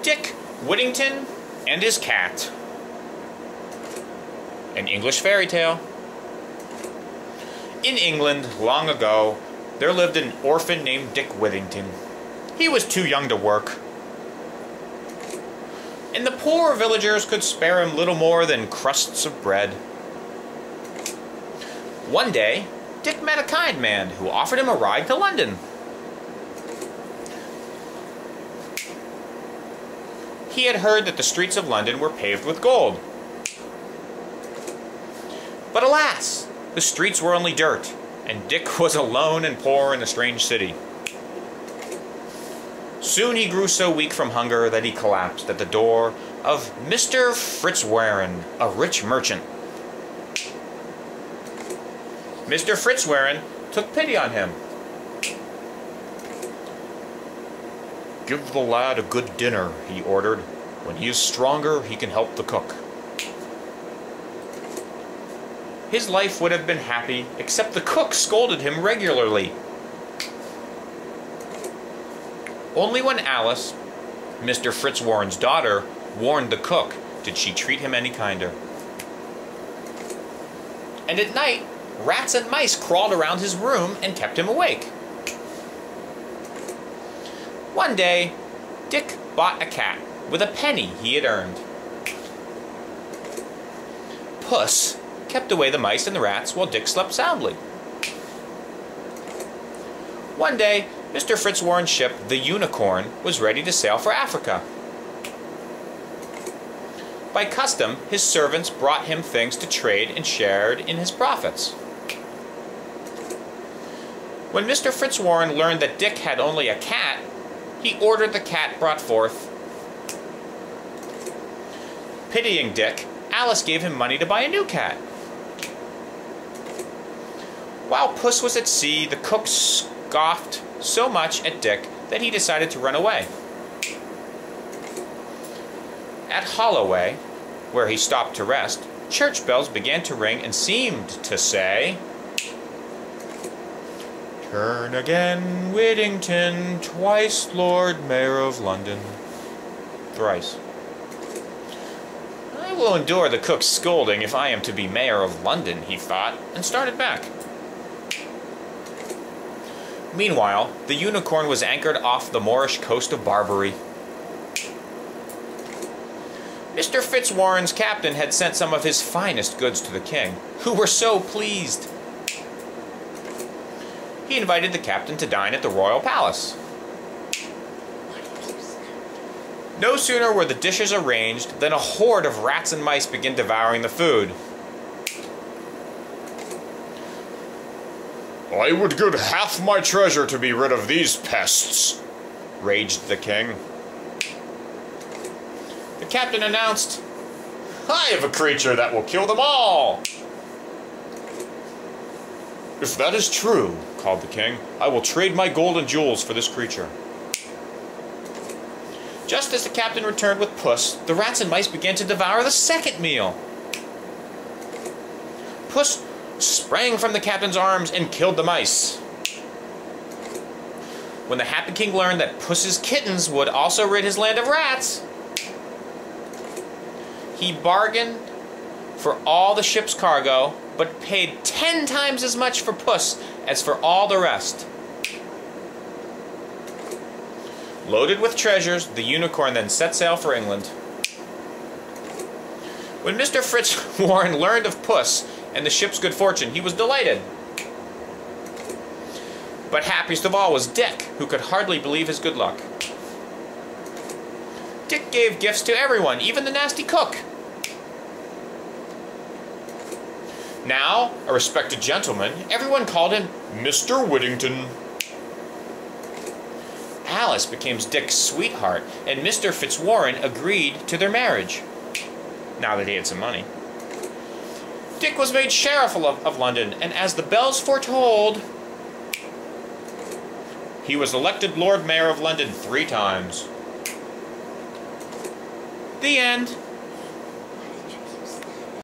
Dick Whittington and His Cat. An English fairy tale. In England, long ago, there lived an orphan named Dick Whittington. He was too young to work, and the poor villagers could spare him little more than crusts of bread. One day, Dick met a kind man who offered him a ride to London. He had heard that the streets of London were paved with gold. But alas, the streets were only dirt, and Dick was alone and poor in a strange city. Soon he grew so weak from hunger that he collapsed at the door of Mr. Fitzwarren, a rich merchant. Mr. Fitzwarren took pity on him. "Give the lad a good dinner," he ordered. "When he is stronger, he can help the cook." His life would have been happy, except the cook scolded him regularly. Only when Alice, Mr. Fitzwarren's daughter, warned the cook did she treat him any kinder. And at night, rats and mice crawled around his room and kept him awake. One day, Dick bought a cat with a penny he had earned. Puss kept away the mice and the rats while Dick slept soundly. One day, Mr. Fitzwarren's ship, the Unicorn, was ready to sail for Africa. By custom, his servants brought him things to trade and shared in his profits. When Mr. Fitzwarren learned that Dick had only a cat, he ordered the cat brought forth. Pitying Dick, Alice gave him money to buy a new cat. While Puss was at sea, the cook scoffed so much at Dick that he decided to run away. At Holloway, where he stopped to rest, church bells began to ring and seemed to say, "Turn again, Whittington, twice Lord Mayor of London." Thrice. "I will endure the cook's scolding if I am to be Mayor of London," he thought, and started back. Meanwhile, the Unicorn was anchored off the Moorish coast of Barbary. Mr. Fitzwarren's captain had sent some of his finest goods to the king, who were so pleased. He invited the captain to dine at the royal palace. No sooner were the dishes arranged than a horde of rats and mice began devouring the food. "I would give half my treasure to be rid of these pests," raged the king. The captain announced, "I have a creature that will kill them all." "If that is true," called the king, "I will trade my gold and jewels for this creature." Just as the captain returned with Puss, the rats and mice began to devour the second meal. Puss sprang from the captain's arms and killed the mice. When the happy king learned that Puss's kittens would also rid his land of rats, he bargained for all the ship's cargo, but paid 10 times as much for Puss as for all the rest. Loaded with treasures, the Unicorn then set sail for England. When Mr. Fitzwarren learned of Puss and the ship's good fortune, he was delighted. But happiest of all was Dick, who could hardly believe his good luck. Dick gave gifts to everyone, even the nasty cook. Now, a respected gentleman, everyone called him Mr. Whittington. Alice became Dick's sweetheart, and Mr. Fitzwarren agreed to their marriage, now that he had some money. Dick was made sheriff of London, and as the bells foretold, he was elected Lord Mayor of London 3 times. The end.